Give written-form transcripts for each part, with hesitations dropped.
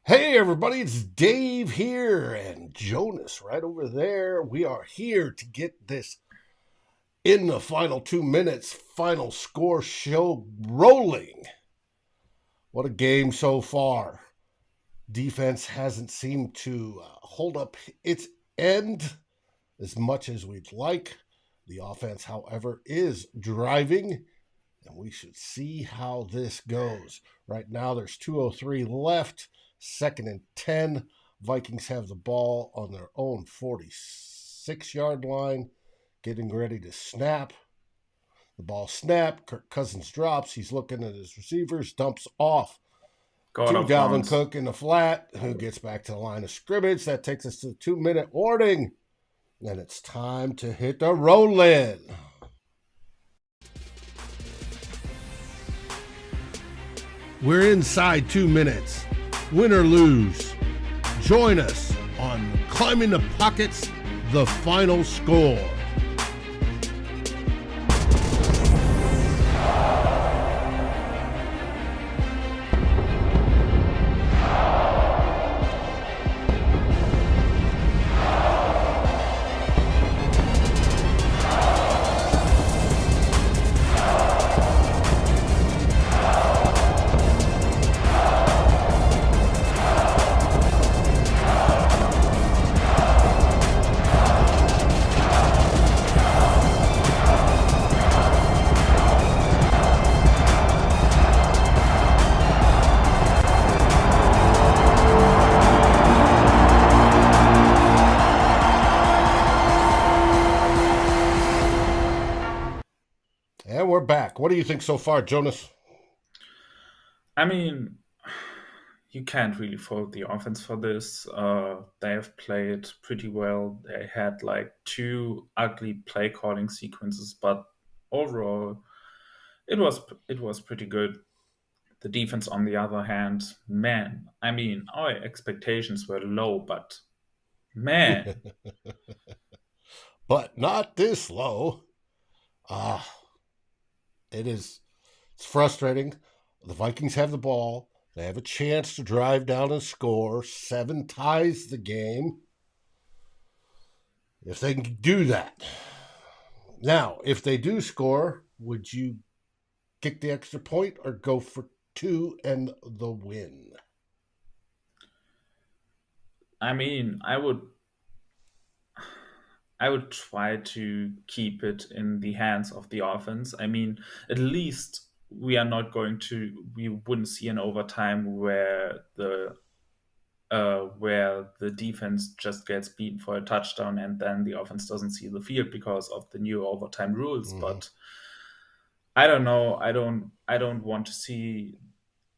Hey everybody, it's Dave here and Jonas right over there. We are here to get this in the final 2 minutes, final score show rolling. What a game so far. Defense hasn't seemed to hold up its end as much as we'd like. The offense, however, is driving, and we should see how this goes. Right now, there's 2:03 left. Second and 10. Vikings have the ball on their own 46-yard line, getting ready to snap. The ball snapped. Kirk Cousins drops. He's looking at his receivers, dumps off to Dalvin Cook in the flat, who gets back to the line of scrimmage. That takes us to the 2-minute warning. And it's time to hit the roll-in. We're inside 2 minutes. Win or lose, join us on Climbing the Pockets, the final score. And we're back. What do you think so far, Jonas? I mean, you can't really fault the offense for this. They have played pretty well. They had like two ugly play calling sequences, but overall, it was pretty good. The defense, on the other hand, man, I mean, our expectations were low, but man, But not this low. Ah, it's frustrating. The Vikings have the ball. They have a chance to drive down and score. 7 ties the game. If they can do that. Now, if they do score, would you kick the extra point or go for 2 and the win? I mean, I would try to keep it in the hands of the offense. I mean, at least we wouldn't see an overtime where the defense just gets beaten for a touchdown and then the offense doesn't see the field because of the new overtime rules. Mm-hmm. But I don't know. I don't want to see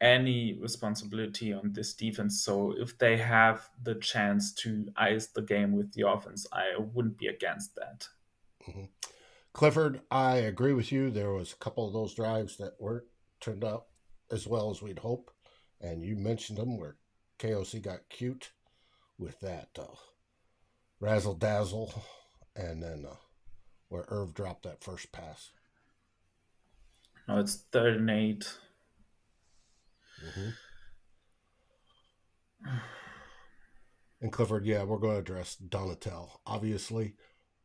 any responsibility on this defense. So if they have the chance to ice the game with the offense, I wouldn't be against that. Mm-hmm. Clifford, I agree with you. There was a couple of those drives that weren't turned out as well as we'd hope. And you mentioned them where KOC got cute with that razzle dazzle, and then where Irv dropped that first pass. No, it's 38. Mm-hmm. And Clifford, yeah, we're going to address Donatel. Obviously,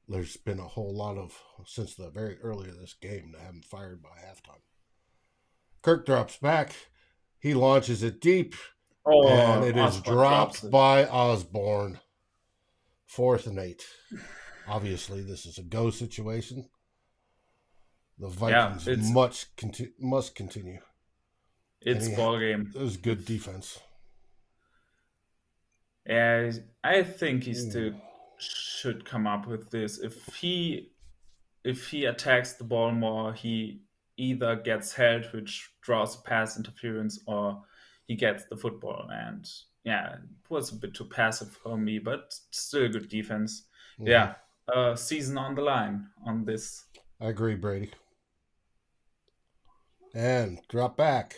there's been a whole lot of, since the very early of this game, they haven't fired by halftime. Kirk drops back. He launches it deep, and it is dropped by Osborne. 4th and 8. Obviously, this is a go situation. The Vikings must continue. It's ball game. It was good defense. Yeah, I think he still should come up with this. If he attacks the ball more, he either gets held, which draws pass interference, or he gets the football. And yeah, it was a bit too passive for me, but still good defense. Mm-hmm. Yeah, season on the line on this. I agree, Brady. And drop back.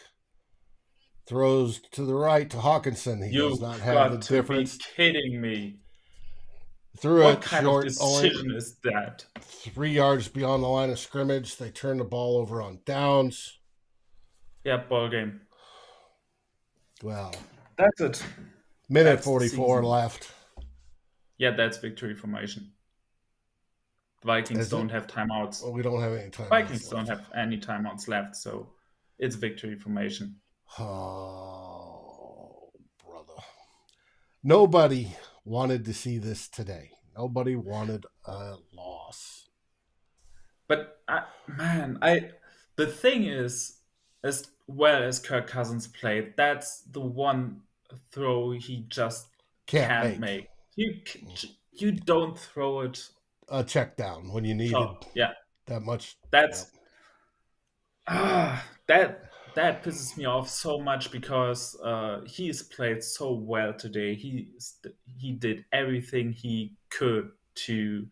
Throws to the right to Hawkinson. He does not have the difference. Be kidding me. Threw what it kind short. Of decision is that? 3 yards beyond the line of scrimmage. They turn the ball over on downs. Yeah, ball game. Well, that's it. Minute That's the 44 season. left. Yeah, that's victory formation. The Vikings Is it? don't have timeouts. Well, we don't have any timeouts Vikings don't left. have any timeouts left, so it's victory formation. Oh, brother. Nobody wanted to see this today. Nobody wanted a loss. But the thing is, as well as Kirk Cousins played, that's the one throw he just Can't can't make make. You don't throw it. a check down when you So needed yeah, that much. Yep. that's that pisses me off so much because he's played so well today. He did everything he could to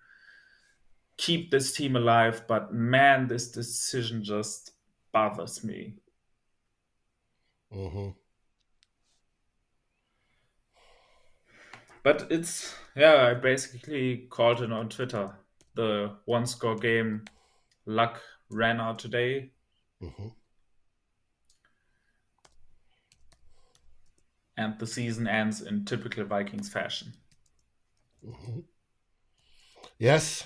keep this team alive, but man, this decision just bothers me. Mm-hmm. But it's yeah, I basically called it on Twitter. The one score game luck ran out today. Mm-hmm. And the season ends in typical Vikings fashion. Mm-hmm. Yes,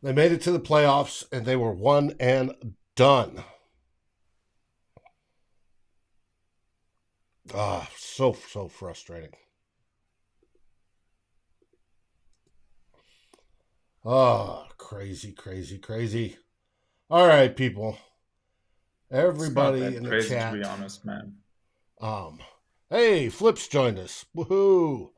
they made it to the playoffs and they were one and done. So frustrating. Crazy, crazy, crazy. All right, people. It's not Everybody that in the crazy, to be chat. honest, man. Hey, Flip's joined us. Woohoo!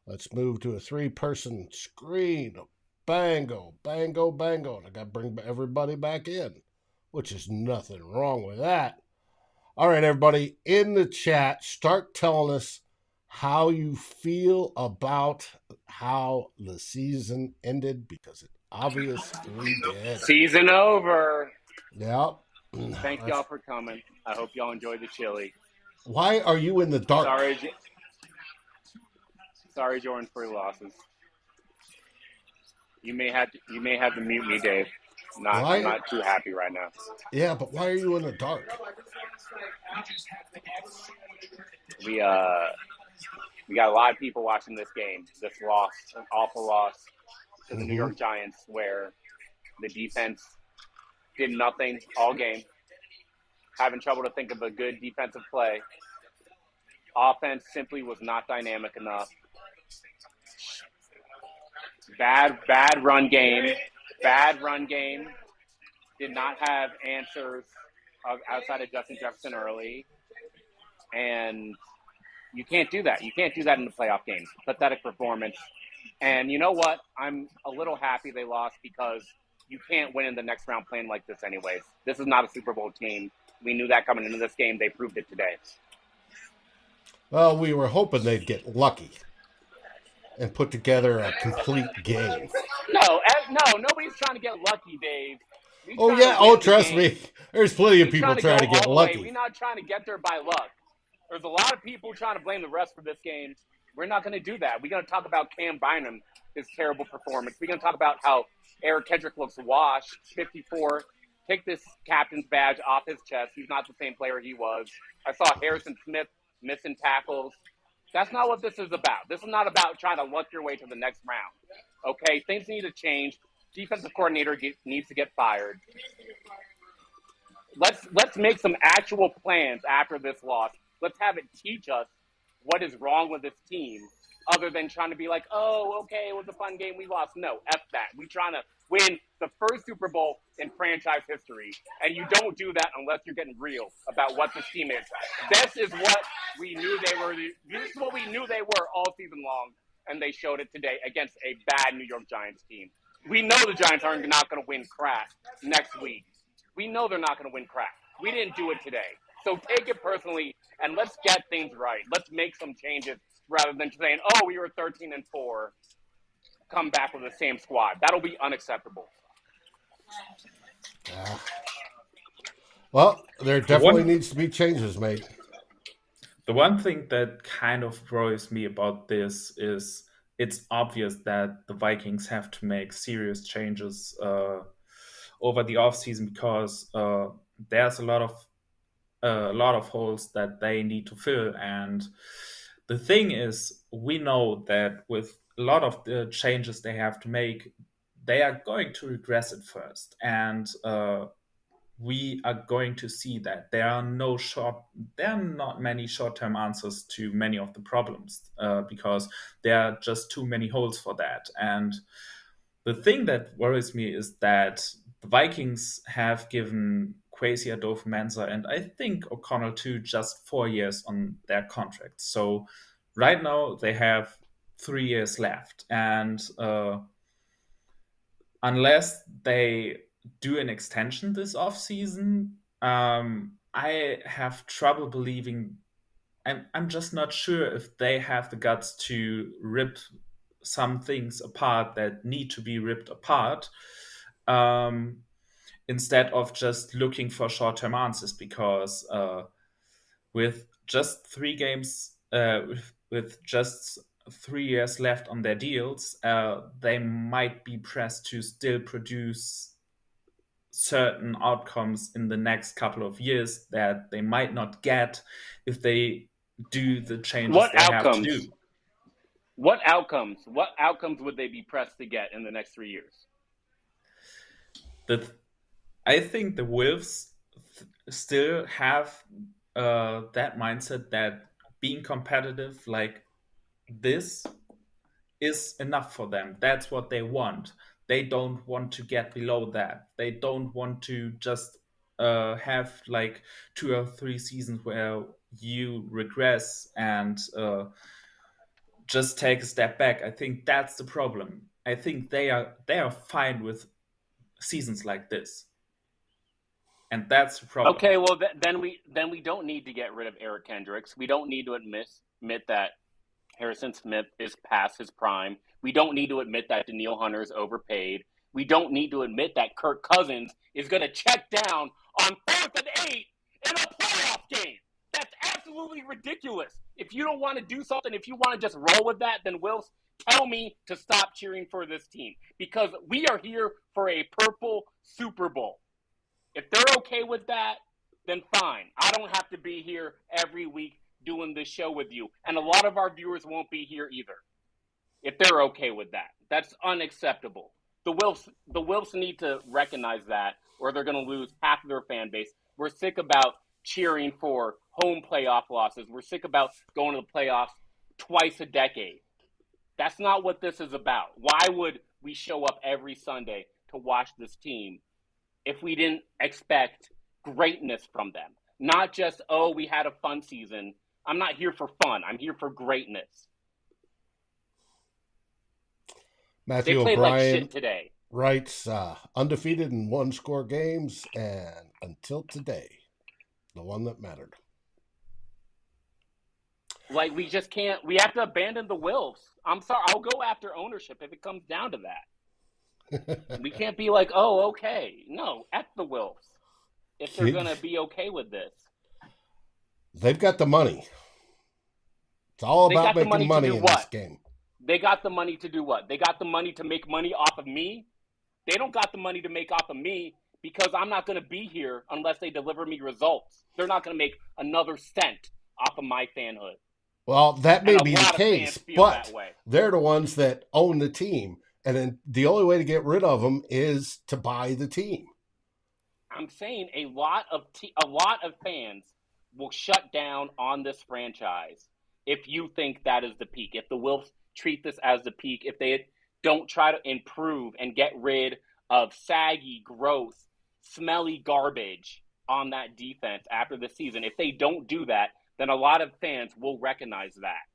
Let's move to a 3-person screen. Bango, bango, bango. And I got to bring everybody back in, which is nothing wrong with that. All right, everybody in the chat, start telling us how you feel about how the season ended, because it obviously did. Season over. Yep. Thank y'all for coming. I hope y'all enjoyed the chili. Why are you in the dark? Sorry, Jordan, for your losses. You may have to mute me, Dave. I'm not too happy right now. Yeah, but why are you in the dark? We got a lot of people watching this game. This loss, an awful loss to the New York Giants, where the defense did nothing all game. Having trouble to think of a good defensive play. Offense simply was not dynamic enough. Bad run game. Bad run game. Did not have answers outside of Justin Jefferson early. And you can't do that. You can't do that in the playoff games. Pathetic performance. And you know what? I'm a little happy they lost, because you can't win in the next round playing like this anyways. This is not a Super Bowl team. We knew that coming into this game. They proved it today. Well, we were hoping they'd get lucky and put together a complete game. No, nobody's trying to get lucky, Dave. Trust me. There's plenty of people trying to get lucky. We're not trying to get there by luck. There's a lot of people trying to blame the refs for this game. We're not going to do that. We're going to talk about Cam Bynum, his terrible performance. We're going to talk about how Eric Kendrick looks washed, 54. Take this captain's badge off his chest. He's not the same player he was. I saw Harrison Smith missing tackles. That's not what this is about. This is not about trying to luck your way to the next round. Okay, things need to change. Defensive coordinator needs to get fired. Let's make some actual plans after this loss. Let's have it teach us what is wrong with this team, other than trying to be like, oh, okay, it was a fun game, we lost. No, F that. We're trying to win the first Super Bowl in franchise history, and you don't do that unless you're getting real about what this team is. This is what we knew they were. This is what we knew they were all season long, and they showed it today against a bad New York Giants team. We know the Giants are not going to win crap next week. We know they're not going to win crap. We didn't do it today. So take it personally, and let's get things right. Let's make some changes rather than saying, oh, we were 13-4, come back with the same squad. That'll be unacceptable. Well, there definitely needs to be changes made. The one thing that kind of worries me about this is it's obvious that the Vikings have to make serious changes over the offseason, because there's a lot of holes that they need to fill, and The thing is, we know that with a lot of the changes they have to make, they are going to regress at first. And we are going to see that there are not many short-term answers to many of the problems because there are just too many holes for that. And the thing that worries me is that the Vikings have given Kwesi Adolfo-Mensah and I think O'Connell too just 4 years on their contracts. So right now they have 3 years left, and unless they do an extension this offseason, I have trouble believing. I'm just not sure if they have the guts to rip some things apart that need to be ripped apart, um, instead of just looking for short-term answers. Because with just 3 games, with just 3 years left on their deals, they might be pressed to still produce certain outcomes in the next couple of years that they might not get if they do the changes What they have to outcomes? do. What outcomes would they be pressed to get in the next 3 years? I think the Wolves still have that mindset that being competitive like this is enough for them. That's what they want. They don't want to get below that. They don't want to just have like 2 or 3 seasons where you regress and just take a step back. I think that's the problem. I think they are fine with seasons like this, and that's the problem. Okay, well then we don't need to get rid of Eric Kendricks. We don't need to admit that Harrison Smith is past his prime. We don't need to admit that Daniil Hunter is overpaid. We don't need to admit that Kirk Cousins is going to check down on 4th and 8 in a playoff game. That's absolutely ridiculous. If you don't want to do something, if you want to just roll with that, then Will, tell me to stop cheering for this team, because we are here for a purple Super Bowl. If they're okay with that, then fine. I don't have to be here every week doing this show with you. And a lot of our viewers won't be here either if they're okay with that. That's unacceptable. The Wilfs need to recognize that, or they're going to lose half of their fan base. We're sick about cheering for home playoff losses. We're sick about going to the playoffs twice a decade. That's not what this is about. Why would we show up every Sunday to watch this team if we didn't expect greatness from them? Not just, oh, we had a fun season. I'm not here for fun. I'm here for greatness. Matthew They played O'Brien like shit today. writes, undefeated in one-score games, and until today, the one that mattered. Like, we just can't. We have to abandon the Wolves. I'm sorry. I'll go after ownership if it comes down to that. We can't be like, oh, okay. No, F the Wolves if they're going to be okay with this. They've got the money. It's all about making money in this game. They got the money to do what? They got the money to make money off of me? They don't got the money to make off of me, because I'm not going to be here unless they deliver me results. They're not going to make another cent off of my fanhood. Well, that may be the case, but they're the ones that own the team. And then the only way to get rid of them is to buy the team. I'm saying a lot of fans will shut down on this franchise if you think that is the peak. If the Wolves treat this as the peak, if they don't try to improve and get rid of saggy, gross, smelly garbage on that defense after the season, if they don't do that, then a lot of fans will recognize that.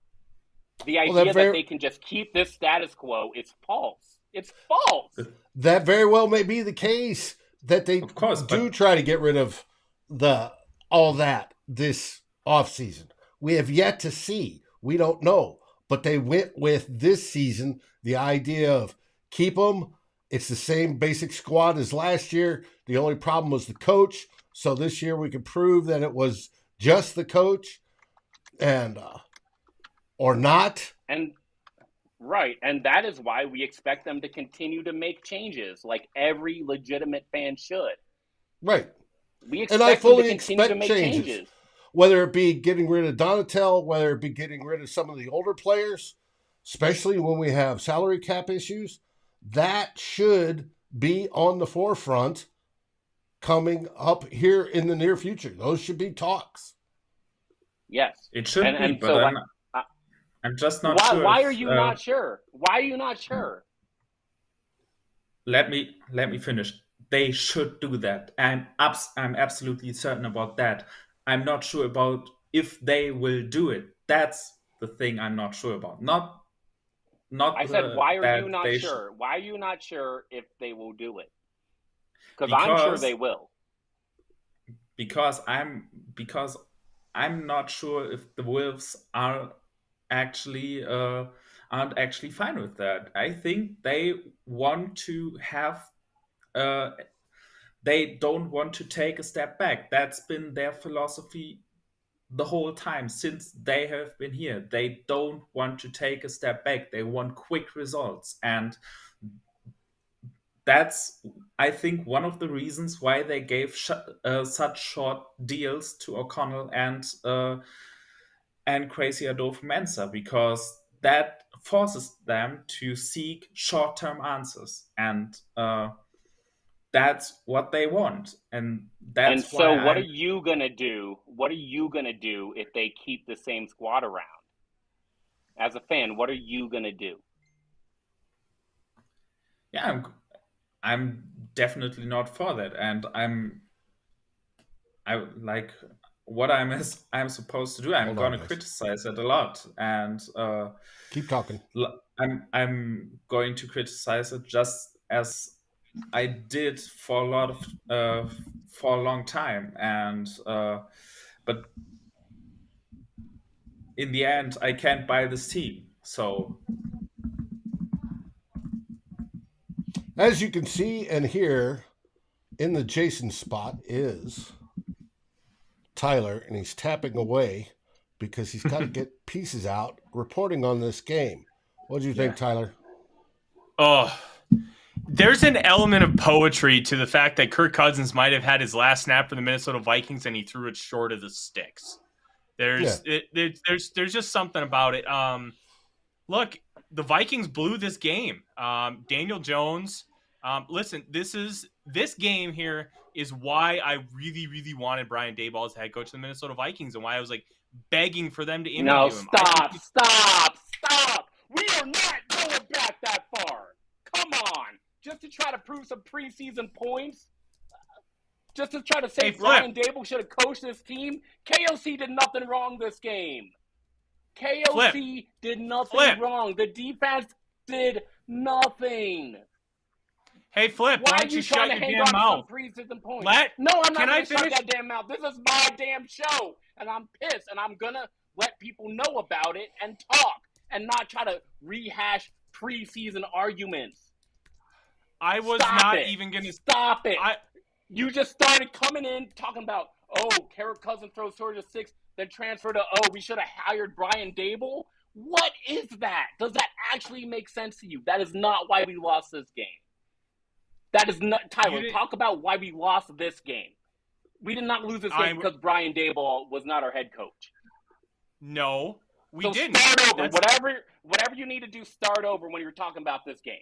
The idea that they can just keep this status quo is false. It's false. That very well may be the case, that they try to get rid of all that this offseason. We have yet to see. We don't know. But they went with this season the idea of keep them. It's the same basic squad as last year. The only problem was the coach. So this year we can prove that it was just the coach, and or not. And right, and that is why we expect them to continue to make changes, like every legitimate fan should. Right. We expect them to continue to make changes. whether it be getting rid of Donatel, whether it be getting rid of some of the older players, especially when we have salary cap issues, that should be on the forefront coming up here in the near future. Those should be talks. Yes. It should be, And but so I'm just not sure. Why are you not sure? Why are you not sure? Let me finish. They should do that. I'm absolutely certain about that. I'm not sure about if they will do it. That's the thing I'm not sure about. Not I said, why are that you not they sure? Why are you not sure if they will do it? Because I'm Because sure they will. because I'm not sure if the Wolves aren't actually fine with that. I think they want to have they don't want to take a step back. That's been their philosophy the whole time since they have been here. They don't want to take a step back. They want quick results, and that's, I think, one of the reasons why they gave such short deals to O'Connell and Crazy Adolfo Mensa, because that forces them to seek short-term answers, and that's what they want. And that's so why what are you gonna do? What are you gonna do if they keep the same squad around? As a fan, what are you gonna do? Yeah, I'm definitely not for that, and I like what I'm supposed to do. I'm gonna criticize it a lot, and keep talking. I'm going to criticize it just as I did for a long time, and but in the end, I can't buy this team. So, as you can see and hear, in the Jason spot is Tyler, and he's tapping away because he's got to get pieces out reporting on this game. What do you think, Tyler? Oh, there's an element of poetry to the fact that Kirk Cousins might have had his last snap for the Minnesota Vikings and he threw it short of the sticks. There's just something about it. Look, the Vikings blew this game. Daniel Jones. Listen, this game here is why I really, really wanted Brian Daboll as head coach of the Minnesota Vikings, and why I was like begging for them to interview him. Stop! We are not going back that far. Come on, just to try to prove some preseason points. Just to try to say Brian Daboll should have coached this team. KOC did nothing wrong this game. KOC did nothing wrong. The defense did nothing. Hey, Flip, why don't you shut your damn mouth? No, I'm not going to shut that damn mouth. This is my damn show, and I'm pissed, and I'm going to let people know about it and talk and not try to rehash preseason arguments. I was not even going to... Stop it. You just started coming in talking about, Kirk Cousins throws towards the 6, then transfer to, we should have hired Brian Daboll. What is that? Does that actually make sense to you? That is not why we lost this game. That is not, Tyler, talk about why we lost this game. We did not lose this game because Brian Daboll was not our head coach. No, we didn't. Start over. Whatever you need to do, start over when you're talking about this game.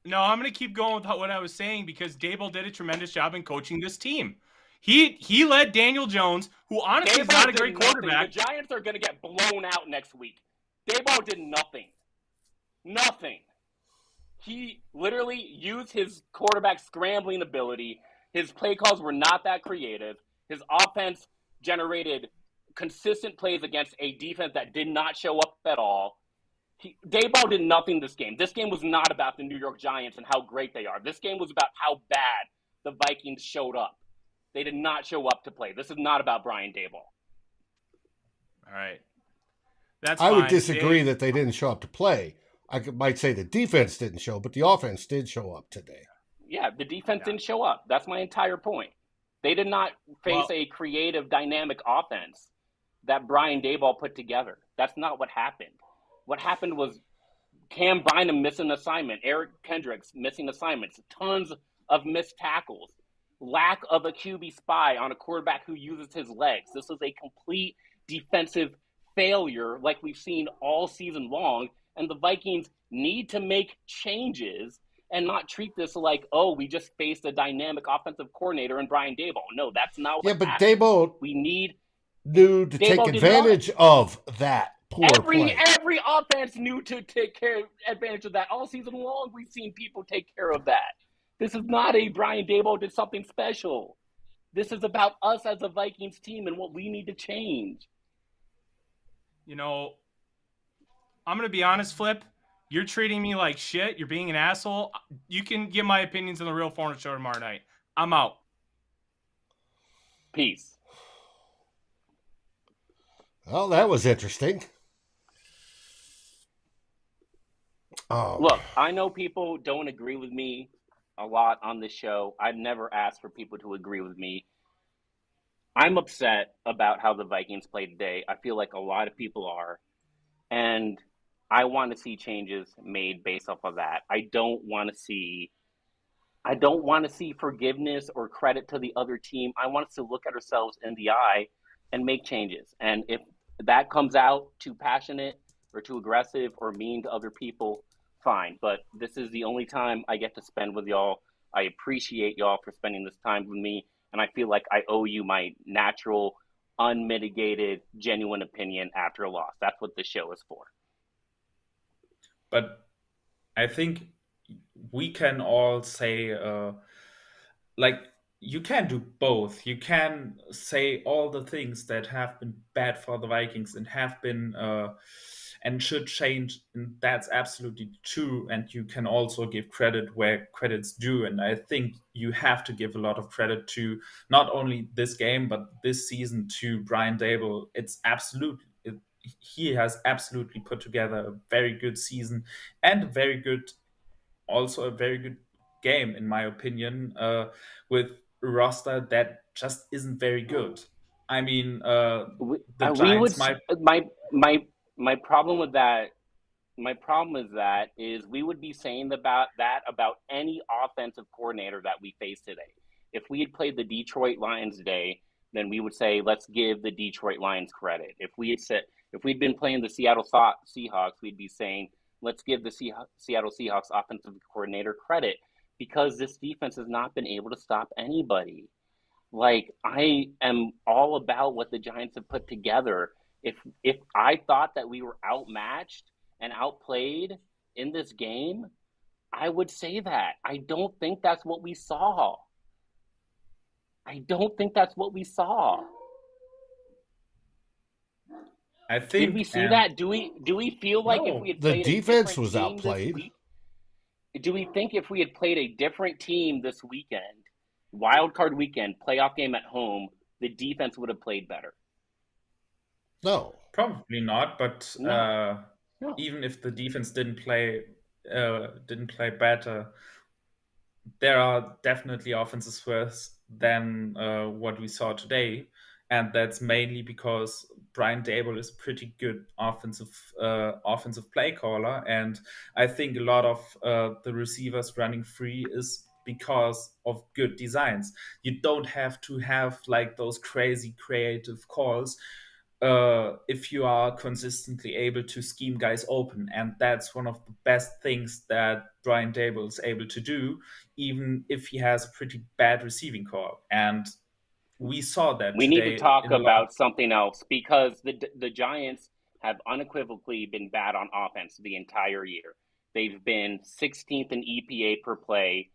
No, I'm going to keep going with what I was saying because Daboll did a tremendous job in coaching this team. He led Daniel Jones, who honestly is not a great quarterback. The Giants are going to get blown out next week. Daboll did nothing. Nothing. He literally used his quarterback scrambling ability. His play calls were not that creative. His offense generated consistent plays against a defense that did not show up at all. Daboll did nothing this game. This game was not about the New York Giants and how great they are. This game was about how bad the Vikings showed up. They did not show up to play. This is not about Brian Daboll. All right. That's I would disagree that they didn't show up to play. I might say the defense didn't show, but the offense did show up today. Yeah, the defense didn't show up. That's my entire point. They did not face a creative, dynamic offense that Brian Daboll put together. That's not what happened. What happened was Cam Bynum missing an assignment, Eric Kendricks missing assignments, tons of missed tackles. lack of a QB spy on a quarterback who uses his legs. This was a complete defensive failure like we've seen all season long, and the Vikings need to make changes and not treat this like, oh, we just faced a dynamic offensive coordinator in Brian Daboll. No, that's not what but happened. Daboll knew to take advantage of that poor play. Every offense knew to take advantage of that. All season long, we've seen people take care of that. This is not a Brian Daboll did something special. This is about us as a Vikings team and what we need to change. You know, I'm going to be honest, Flip. You're treating me like shit. You're being an asshole. You can give my opinions on the Real Foreign Show tomorrow night. I'm out. Peace. Well, that was interesting. Look, I know people don't agree with me a lot on this show. I've never asked for people to agree with me. I'm upset about how the Vikings played today. I feel like a lot of people are. And I want to see changes made based off of that. I don't want to see forgiveness or credit to the other team. I want us to look at ourselves in the eye and make changes. And if that comes out too passionate or too aggressive or mean to other people, fine. But this is the only time I get to spend with y'all. I appreciate y'all for spending this time with me. And I feel like I owe you my natural, unmitigated, genuine opinion after a loss. That's what the show is for. But I think we can all say, you can do both. You can say all the things that have been bad for the Vikings and have been and should change. And that's absolutely true. And you can also give credit where credit's due. And I think you have to give a lot of credit to not only this game, but this season to Brian Daboll. He has absolutely put together a very good season and a very good game, in my opinion, with a roster that just isn't very good. I mean, the Giants my problem with that. My problem with that is we would be saying about any offensive coordinator that we face today. If we had played the Detroit Lions today, then we would say, let's give the Detroit Lions credit. If we'd been playing the Seattle Seahawks, we'd be saying, let's give the Seattle Seahawks offensive coordinator credit, because this defense has not been able to stop anybody. Like, I am all about what the Giants have put together. If I thought that we were outmatched and outplayed in this game, I would say that. I don't think that's what we saw. I think, did we see that? Do we feel like if we had played the defense was outplayed? Do we think if we had played a different team this weekend, wild card weekend, playoff game at home, the defense would have played better? No, probably not. But No. Even if the defense didn't play better, there are definitely offenses worse than what we saw today. And that's mainly because Brian Daboll is a pretty good offensive play caller. And I think a lot of the receivers running free is because of good designs. You don't have to have like those crazy creative calls if you are consistently able to scheme guys open. And that's one of the best things that Brian Daboll is able to do, even if he has a pretty bad receiving core. And we saw that we need to talk about something else, because the Giants have unequivocally been bad on offense the entire year. They've been 16th in EPA per play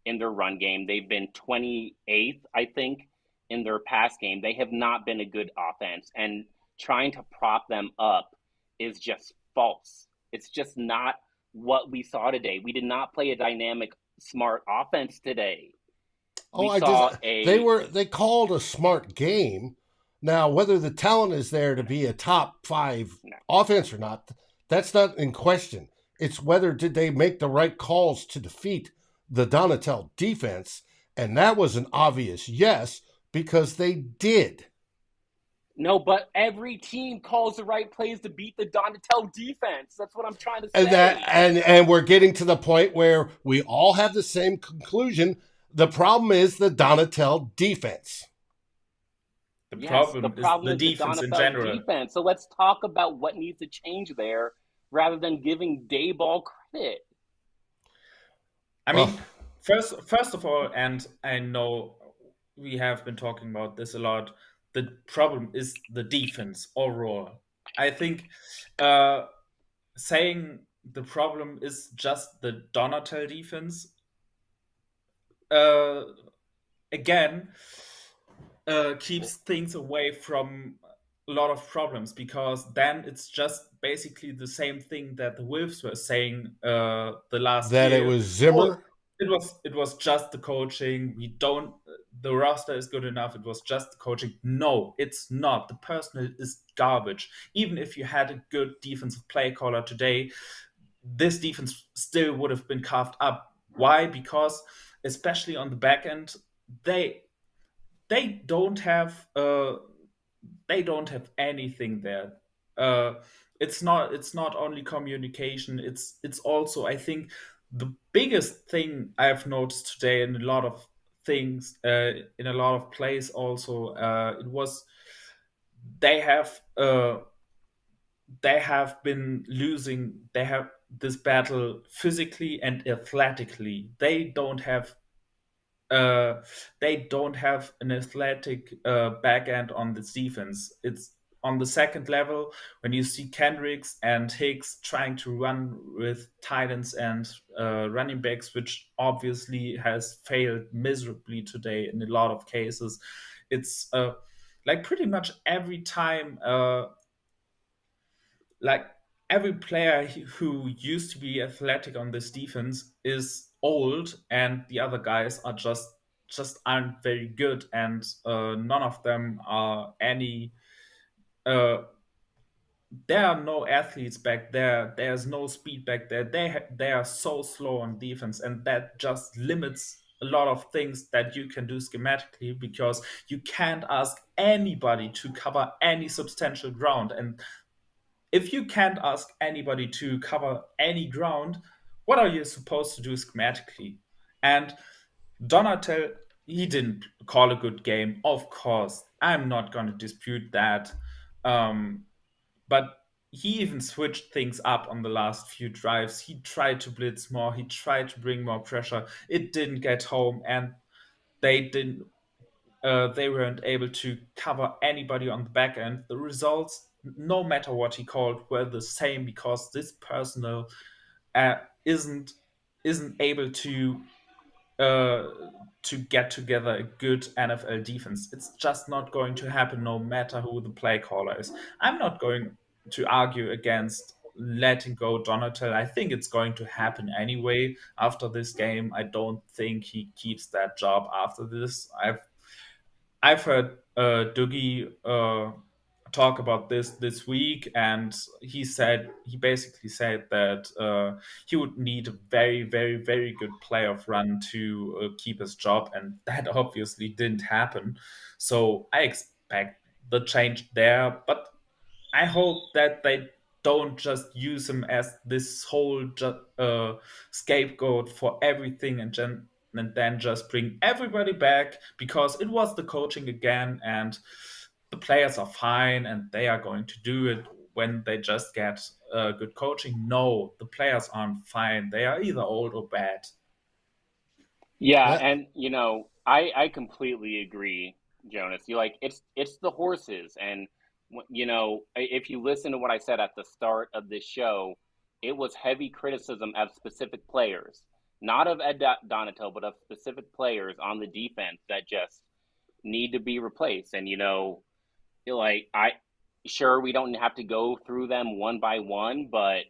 in their run game. They've been 28th, I think, in their pass game. They have not been a good offense, and trying to prop them up is just false. It's just not what we saw today. We did not play a dynamic, smart offense today. They called a smart game. Now, whether the talent is there to be a top 5 offense or not, that's not in question. It's whether did they make the right calls to defeat the Donatel defense, and that was an obvious yes, because they did. No, but every team calls the right plays to beat the Donatel defense. That's what I'm trying to say. And we're getting to the point where we all have the same conclusion The problem is the Donatel defense. The Yes, the problem is problem the is the defense in Donatello general. defense. So let's talk about what needs to change there rather than giving Dayball credit. I Well, mean, first of all, and I know we have been talking about this a lot. The problem is the defense overall. I think saying the problem is just the Donatel defense uh, again keeps things away from a lot of problems, because then it's just basically the same thing that the Wolves were saying the last that it year. was Oh, Zimmer. it was just the coaching. We don't the roster is good enough. It was just the coaching. No, it's not. The personnel is garbage. Even if you had a good defensive play caller today, this defense still would have been carved up. Why? Because especially on the back end, they they don't have uh they don't have anything there. Uh, it's not only communication. It's also, I think, the biggest thing I've noticed today in a lot of things, in a lot of plays. Also, it was they have uh, they have been losing. They have this battle physically and athletically. Uh, they don't have an athletic back end on this defense. It's on the second level when you see Kendricks and Hicks trying to run with tight ends and running backs, which obviously has failed miserably today in a lot of cases. It's like pretty much every time, like every player who used to be athletic on this defense is old, and the other guys are just aren't very good, and none of them are any uh, there are no athletes back there. There's no speed back there. They are so slow on defense, and that just limits a lot of things that you can do schematically, because you can't ask anybody to cover any substantial ground. And if you can't ask anybody to cover any ground, what are you supposed to do schematically? And Donatel, he didn't call a good game, of course. I'm not going to dispute that. Um, but he even switched things up on the last few drives. He tried to blitz more, he tried to bring more pressure. It didn't get home, and they didn't they weren't able to cover anybody on the back end. The results, no matter what he called, were the same, because this personnel uh, isn't isn't able uh, to get together a good NFL defense. It's just not going to happen, no matter who the play caller is. I'm not going to argue against letting go Donatel. I think it's going to happen anyway after this game. I don't think he keeps that job after this. I've heard Doogie talk about this week, and he basically said that he would need a very, very, very good playoff run to keep his job, and that obviously didn't happen. So I expect the change there, but I hope that they don't just use him as this whole scapegoat for everything, and then just bring everybody back, because it was the coaching again, and the players are fine and they are going to do it when they just get good coaching. No, the players aren't fine. They are either old or bad. Yeah, That and I completely agree, Jonas. You like it's the horses, and if you listen to what I said at the start of this show, it was heavy criticism of specific players, not of Ed Donatel, but of specific players on the defense that just need to be replaced. And like I sure we don't have to go through them one by one, but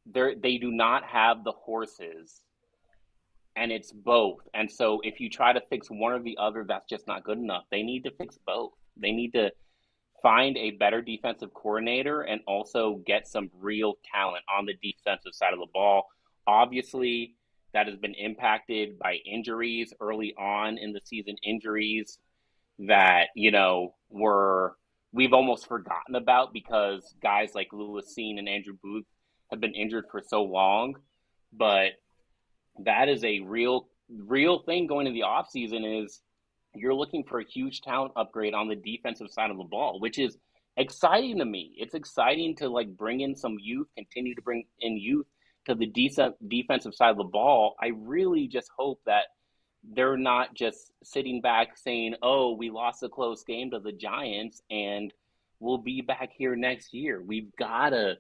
they do not have the horses, and it's both. And so if you try to fix one or the other, that's just not good enough. They need to fix both. They need to find a better defensive coordinator and also get some real talent on the defensive side of the ball. Obviously, that has been impacted by injuries early on in the season, injuries that, we've almost forgotten about because guys like Lewis Seen and Andrew Booth have been injured for so long. But that is a real real thing going into the offseason is you're looking for a huge talent upgrade on the defensive side of the ball, which is exciting to me. It's exciting to like bring in some youth, continue to bring in youth to the defensive side of the ball. I really just hope that they're not just sitting back saying, "Oh, we lost a close game to the Giants and we'll be back here next year." We've gotta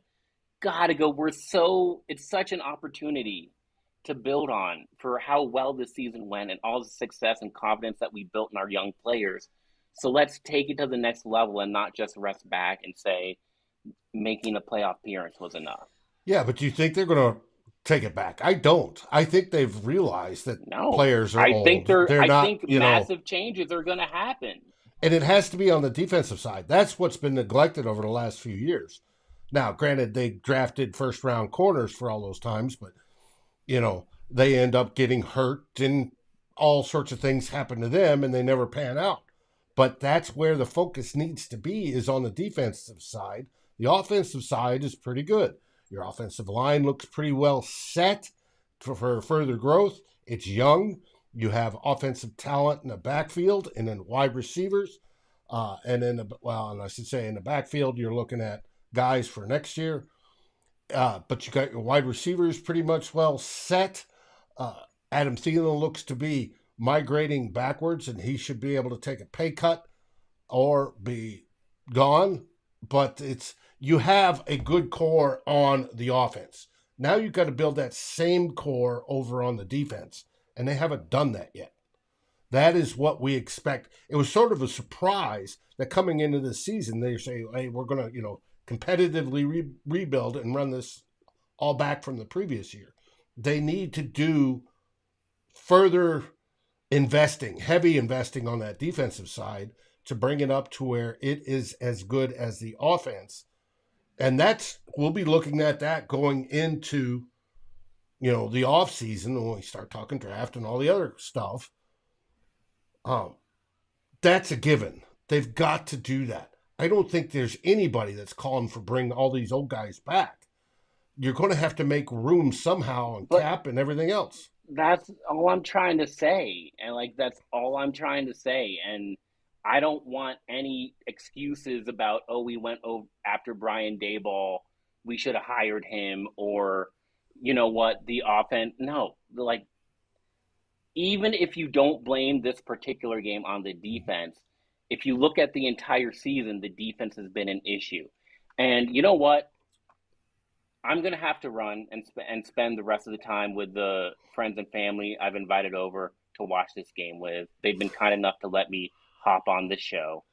go. It's such an opportunity to build on for how well this season went and all the success and confidence that we built in our young players. So let's take it to the next level and not just rest back and say making a playoff appearance was enough. Yeah, but do you think they're going to take it back? I don't. I think they've realized that No, players are I old. think they're not, think massive changes are going to happen. And it has to be on the defensive side. That's what's been neglected over the last few years. Now, granted, they drafted first-round corners for all those times, but, they end up getting hurt and all sorts of things happen to them and they never pan out. But that's where the focus needs to be, is on the defensive side. The offensive side is pretty good. Your offensive line looks pretty well set for further growth. It's young. You have offensive talent in the backfield and then wide receivers. And in the backfield, you're looking at guys for next year. But you got your wide receivers pretty much well set. Adam Thielen looks to be migrating backwards, and he should be able to take a pay cut or be gone. But you have a good core on the offense. Now you've got to build that same core over on the defense, and they haven't done that yet. That is what we expect. It was sort of a surprise that coming into the season, they say, hey, we're going to, competitively rebuild and run this all back from the previous year. They need to do further investing, heavy investing on that defensive side to bring it up to where it is as good as the offense. And we'll be looking at that going into, the off season when we start talking draft and all the other stuff. That's a given. They've got to do that. I don't think there's anybody that's calling for bringing all these old guys back. You're going to have to make room somehow on cap and everything else. That's all I'm trying to say. And that's all I'm trying to say. And I don't want any excuses about, we went after Brian Daboll, we should have hired him, or, the offense. No, even if you don't blame this particular game on the defense, if you look at the entire season, the defense has been an issue. And you know what? I'm going to have to run and spend the rest of the time with the friends and family I've invited over to watch this game with. They've been kind enough to let me hop on the show.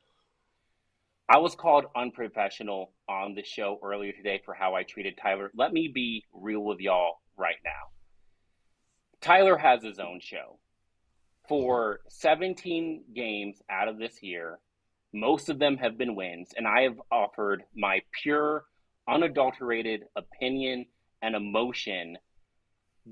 I was called unprofessional on the show earlier today for how I treated Tyler. Let me be real with y'all right now. Tyler has his own show. For 17 games out of this year, most of them have been wins, and I have offered my pure, unadulterated opinion and emotion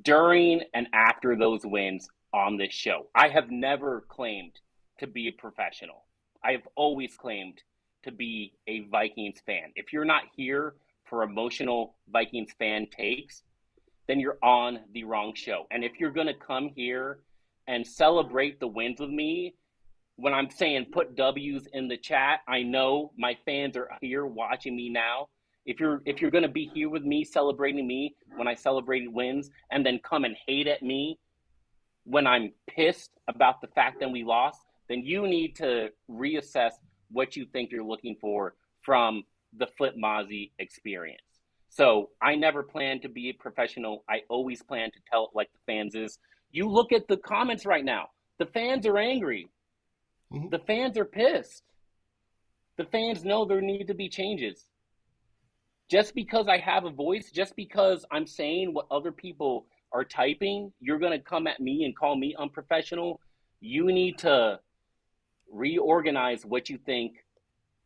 during and after those wins on this show. I have never claimed to be a professional. I have always claimed to be a Vikings fan. If you're not here for emotional Vikings fan takes, then you're on the wrong show. And if you're going to come here and celebrate the wins with me, when I'm saying put W's in the chat, I know my fans are here watching me now. If you're going to be here with me, celebrating me when I celebrated wins, and then come and hate at me when I'm pissed about the fact that we lost, then you need to reassess what you think you're looking for from the Flip Mozzie experience. So I never planned to be a professional. I always plan to tell it like the fans is. You look at the comments right now. The fans are angry. Mm-hmm. The fans are pissed. The fans know there need to be changes. Just because I have a voice, just because I'm saying what other people are typing, you're going to come at me and call me unprofessional. You need to reorganize what you think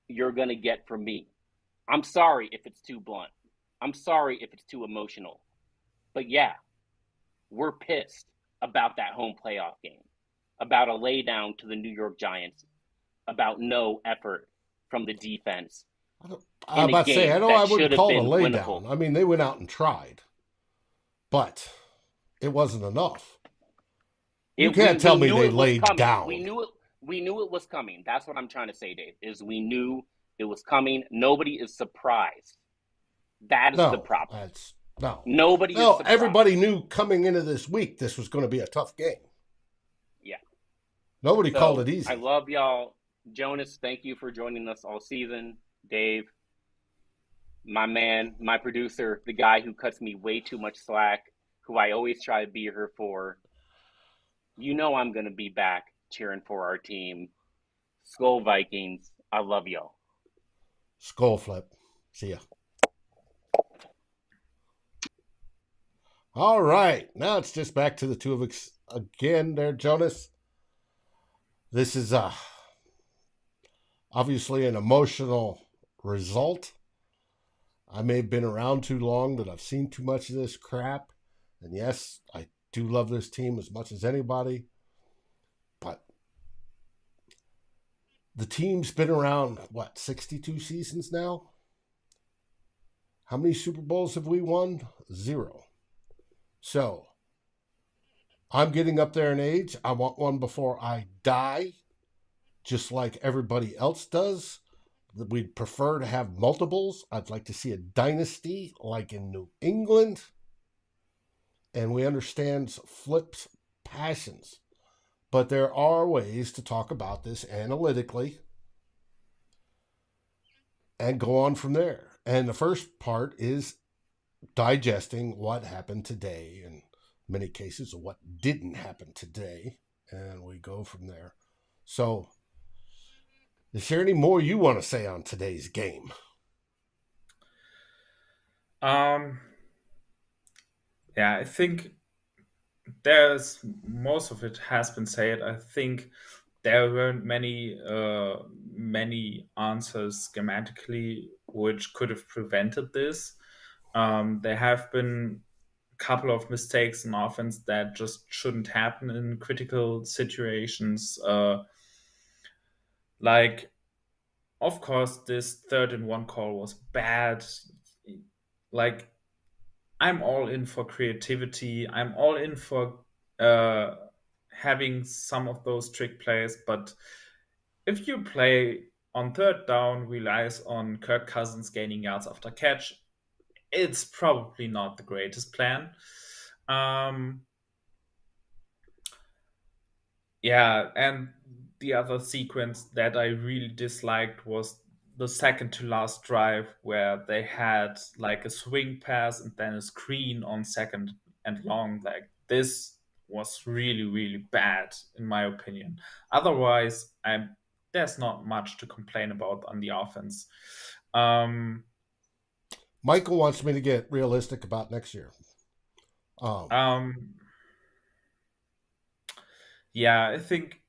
you're going to get from me. I'm sorry if it's too blunt. I'm sorry if it's too emotional. But yeah, we're pissed about that home playoff game, about a laydown to the New York Giants, about no effort from the defense. I wouldn't call it a laydown. I mean, they went out and tried, but it wasn't enough. You can't tell me they laid down. We knew it was coming. That's what I'm trying to say, Dave, is we knew it was coming. Nobody is surprised. That is the problem. Nobody is surprised. Everybody knew coming into this week this was going to be a tough game. Yeah. Nobody called it easy. I love y'all. Jonas, thank you for joining us all season. Dave, my man, my producer, the guy who cuts me way too much slack, who I always try to be here for. You know I'm going to be back cheering for our team. Skull Vikings. I love y'all. Skull flip. See ya. All right. Now it's just back to the two of us again there, Jonas. This is obviously an emotional result. I may have been around too long that I've seen too much of this crap. And yes, I do love this team as much as anybody. But the team's been around, 62 seasons now? How many Super Bowls have we won? 0. So, I'm getting up there in age. I want one before I die, just like everybody else does. We'd prefer to have multiples. I'd like to see a dynasty like in New England. And we understand Flip's passions. But there are ways to talk about this analytically and go on from there. And the first part is digesting what happened today, in many cases, what didn't happen today. And we go from there. So, is there any more you want to say on today's game? Yeah, I think most of it has been said. I think there weren't many answers schematically which could have prevented this. There have been a couple of mistakes in offense that just shouldn't happen in critical situations. Of course, this 3rd and 1 call was bad. I'm all in for creativity. I'm all in for having some of those trick plays. But if you play on 3rd down relies on Kirk Cousins gaining yards after catch, it's probably not the greatest plan. And the other sequence that I really disliked was the second to last drive, where they had a swing pass and then a screen on 2nd and long. This was really, really bad in my opinion. Otherwise, there's not much to complain about on the offense. Michael wants me to get realistic about next year. I think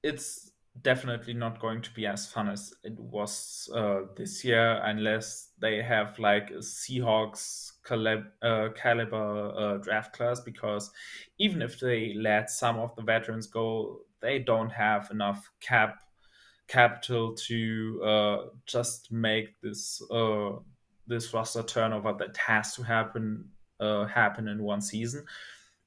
it's definitely not going to be as fun as it was this year, unless they have a Seahawks caliber draft class, because even if they let some of the veterans go, they don't have enough capital to just make this roster turnover that has to happen in one season.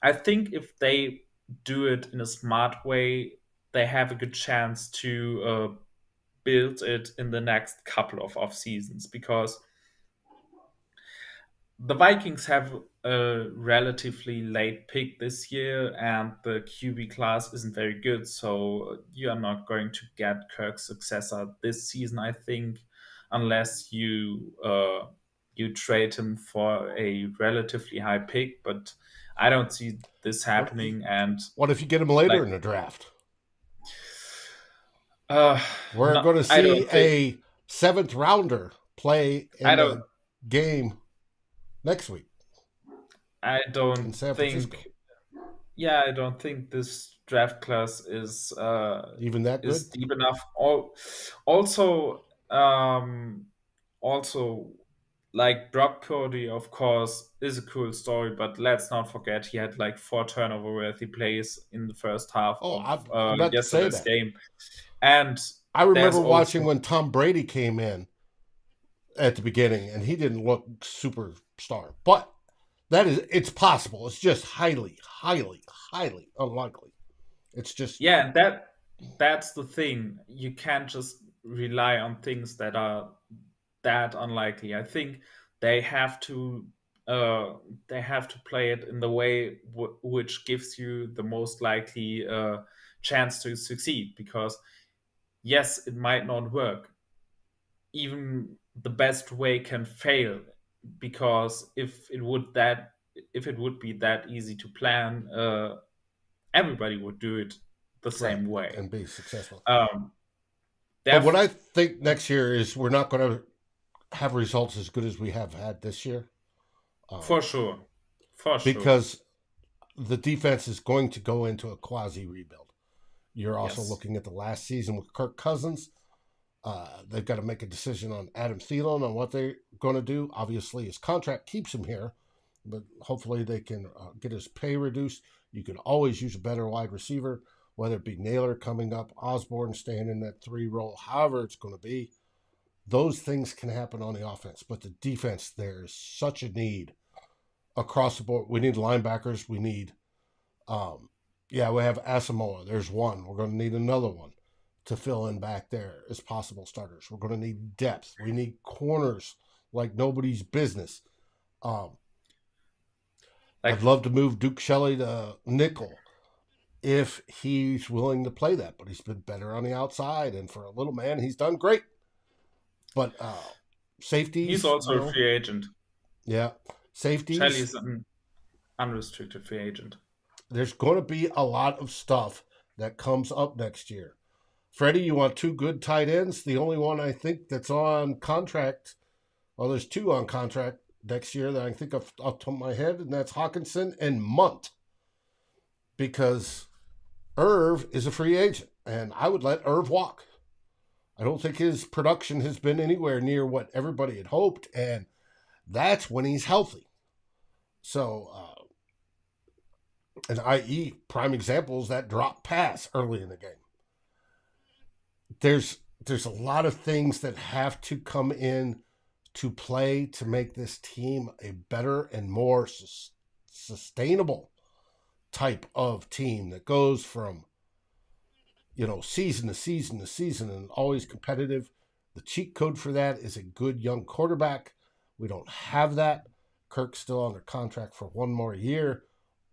I think if they do it in a smart way, they have a good chance to build it in the next couple of off seasons, because the Vikings have a relatively late pick this year and the QB class isn't very good. So you are not going to get Kirk's successor this season, I think, unless you trade him for a relatively high pick. But I don't see this happening. And what if you get him later in the draft? We're going to see a 7th rounder play in the game next week. I don't think. Yeah, I don't think this draft class is even that good? Is deep enough. Also, Brock Purdy, of course, is a cool story, but let's not forget he had 4 turnover-worthy plays in the first half of yesterday's game. And I remember watching when Tom Brady came in at the beginning, and he didn't look superstar. But It's possible. It's just highly, highly, highly unlikely. It's just Yeah, and that's the thing. You can't just rely on things that are that unlikely. I think they have to uh, they have to play it in the way which gives you the most likely chance to succeed. Because yes, it might not work. Even the best way can fail, because if it would be that easy to plan, everybody would do it the right same way. and be successful. Um, But what I think next year is we're not going to have results as good as we have had this year. For sure. Because the defense is going to go into a quasi rebuild. You're also looking at the last season with Kirk Cousins. They've got to make a decision on Adam Thielen on what they're going to do. Obviously, his contract keeps him here, but hopefully they can get his pay reduced. You can always use a better wide receiver, whether it be Naylor coming up, Osborne staying in that 3 role, however it's going to be. Those things can happen on the offense, but the defense, there's such a need across the board. We need linebackers. We need, we have Asamoah. There's one. We're going to need another one to fill in back there as possible starters. We're going to need depth. We need corners like nobody's business. I'd love to move Duke Shelley to nickel if he's willing to play that, but he's been better on the outside, and for a little man, he's done great. But safeties... He's also a free agent. Yeah. Safeties... Shelley's an unrestricted free agent. There's going to be a lot of stuff that comes up next year. Freddie, you want 2 good tight ends? The only one I think that's on contract, well, there's 2 on contract next year that I think off the top of my head, and that's Hawkinson and Munt. Because Irv is a free agent, and I would let Irv walk. I don't think his production has been anywhere near what everybody had hoped, and that's when he's healthy. So, and i.e., prime example is that drop pass early in the game. There's a lot of things that have to come in to play to make this team a better and more sustainable type of team that goes from, season to season to season and always competitive. The cheat code for that is a good young quarterback. We don't have that. Kirk's still under contract for 1 more year.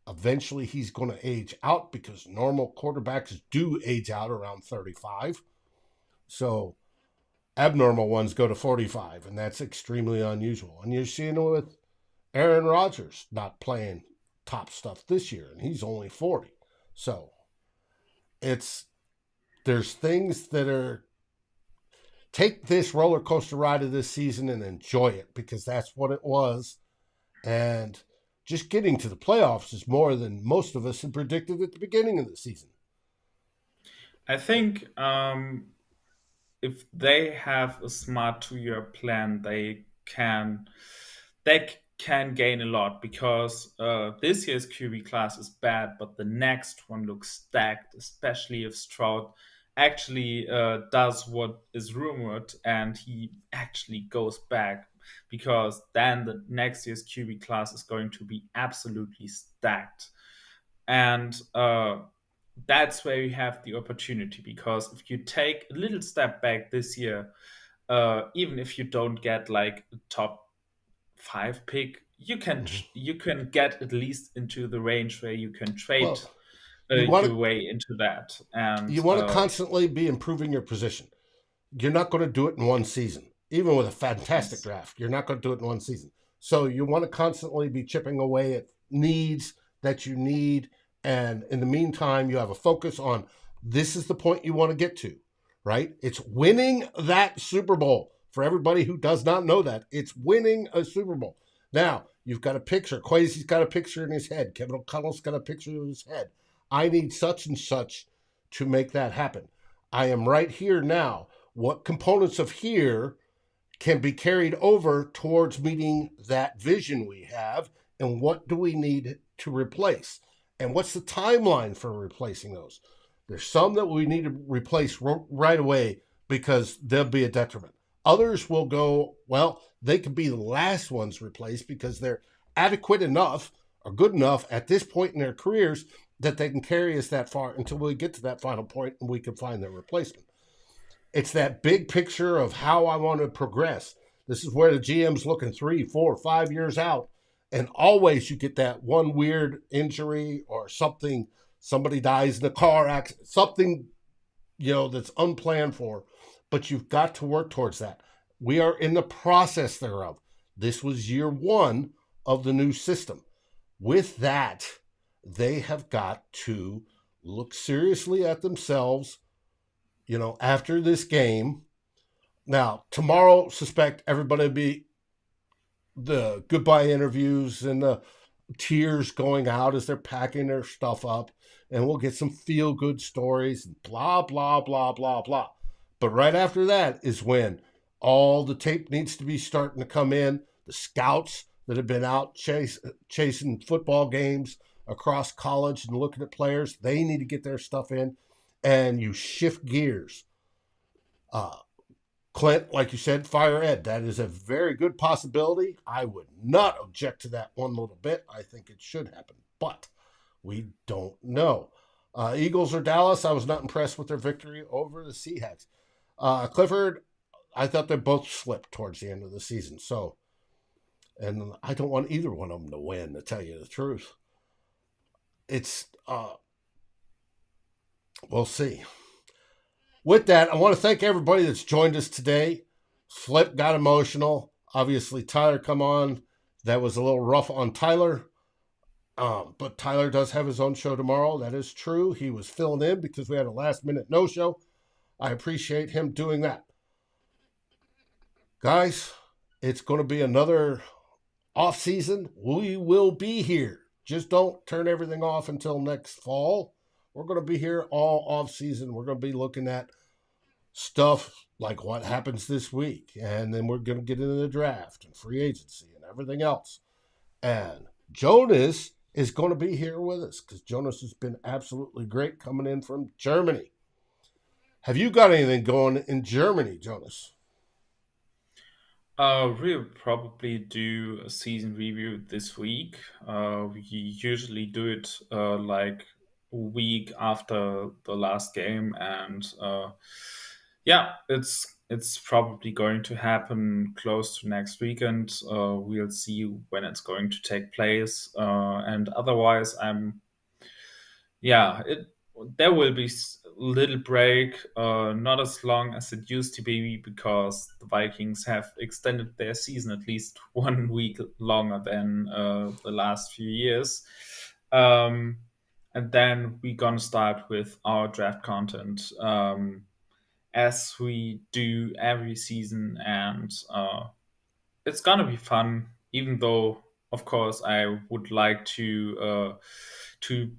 Eventually he's going to age out because normal quarterbacks do age out around 35. So abnormal ones go to 45, and that's extremely unusual. And you're seeing it with Aaron Rodgers not playing top stuff this year, and he's only 40. So there's things that are, take this roller coaster ride of this season and enjoy it, because that's what it was. And just getting to the playoffs is more than most of us had predicted at the beginning of the season. I think if they have a smart 2-year plan, they can gain a lot, because this year's QB class is bad, but the next one looks stacked, especially if Stroud actually does what is rumored and he actually goes back, because then the next year's QB class is going to be absolutely stacked. And that's where you have the opportunity, because if you take a little step back this year, even if you don't get like a top 5 pick, you can get at least into the range where you can trade your way into that. And you want to constantly be improving your position. You're not going to do it in one season. Even with a fantastic draft, you're not going to do it in one season. So you want to constantly be chipping away at needs that you need. And in the meantime, you have a focus on, this is the point you want to get to, right? It's winning that Super Bowl. For everybody who does not know that, it's winning a Super Bowl. Now, you've got a picture. Quasi's got a picture in his head. Kevin O'Connell's got a picture in his head. I need such and such to make that happen. I am right here now. What components of here can be carried over towards meeting that vision we have, and what do we need to replace? And what's the timeline for replacing those? There's some that we need to replace right away because they'll be a detriment. Others will go, well, they could be the last ones replaced because they're adequate enough or good enough at this point in their careers that they can carry us that far until we get to that final point and we can find their replacement. It's that big picture of how I want to progress. This is where the GM's looking 3, 4, 5 years out. And always you get that one weird injury or something, somebody dies in a car accident, something, that's unplanned for. But you've got to work towards that. We are in the process thereof. This was year 1 of the new system. With that, they have got to look seriously at themselves, after this game. Now, tomorrow, suspect everybody will be the goodbye interviews and the tears going out as they're packing their stuff up, and we'll get some feel-good stories, blah, blah, blah, blah, blah. But right after that is when all the tape needs to be starting to come in. The scouts that have been out chasing football games across college and looking at players, they need to get their stuff in, and you shift gears. Clint, like you said, fire Ed. That is a very good possibility. I would not object to that one little bit. I think it should happen, but we don't know. Eagles or Dallas, I was not impressed with their victory over the Seahawks. Clifford, I thought they both slipped towards the end of the season. And I don't want either one of them to win, to tell you the truth. We'll see. With that, I want to thank everybody that's joined us today. Flip got emotional. Obviously, Tyler come on. That was a little rough on Tyler. But Tyler does have his own show tomorrow. That is true. He was filling in because we had a last-minute no-show. I appreciate him doing that. Guys, it's going to be another off-season. We will be here. Just don't turn everything off until next fall. We're going to be here all off-season. We're going to be looking at stuff like what happens this week. And then we're going to get into the draft and free agency and everything else. And Jonas is going to be here with us because Jonas has been absolutely great coming in from Germany. Have you got anything going in Germany, Jonas? We'll probably do a season review this week. We usually do it like a week after the last game, and it's probably going to happen close to next weekend. We'll see when it's going to take place, and otherwise, there will be a little break, not as long as it used to be, because the Vikings have extended their season at least 1 week longer than the last few years. And then we're going to start with our draft content as we do every season. And it's going to be fun, even though, of course, I would like to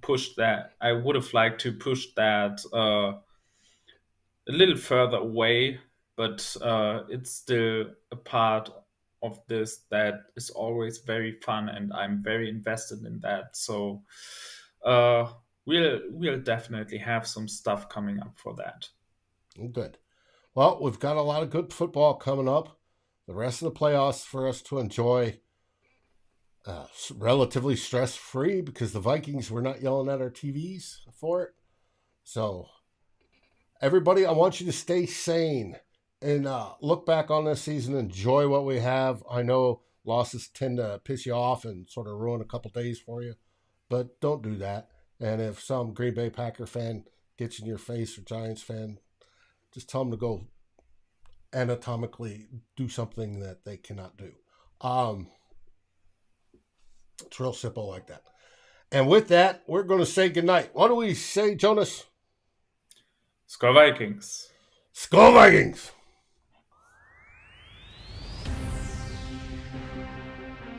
push that. I would have liked to push that a little further away, but it's still a part of this that is always very fun, and I'm very invested in that. So we'll definitely have some stuff coming up for that. Good. Well, we've got a lot of good football coming up. The rest of the playoffs for us to enjoy. Relatively stress-free because the Vikings were not yelling at our TVs for it. So, everybody, I want you to stay sane and look back on this season, enjoy what we have. I know losses tend to piss you off and sort of ruin a couple days for you, but don't do that. And if some Green Bay Packer fan gets in your face, or Giants fan, just tell them to go anatomically do something that they cannot do. It's real simple like that. And with that, we're going to say goodnight. What do we say, Jonas? Skol Vikings. Skol Vikings!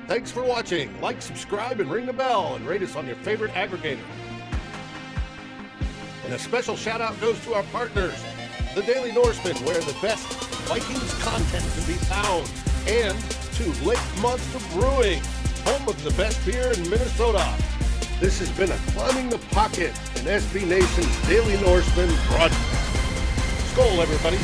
Thanks for watching. Like, subscribe, and ring the bell, and rate us on your favorite aggregator. And a special shout out goes to our partners, the Daily Norseman, where the best Vikings content can be found, and to Lake Monster Brewing, home of the best beer in Minnesota. This has been a Climbing the Pocket and SB Nation's Daily Norseman broadcast. Skol, everybody.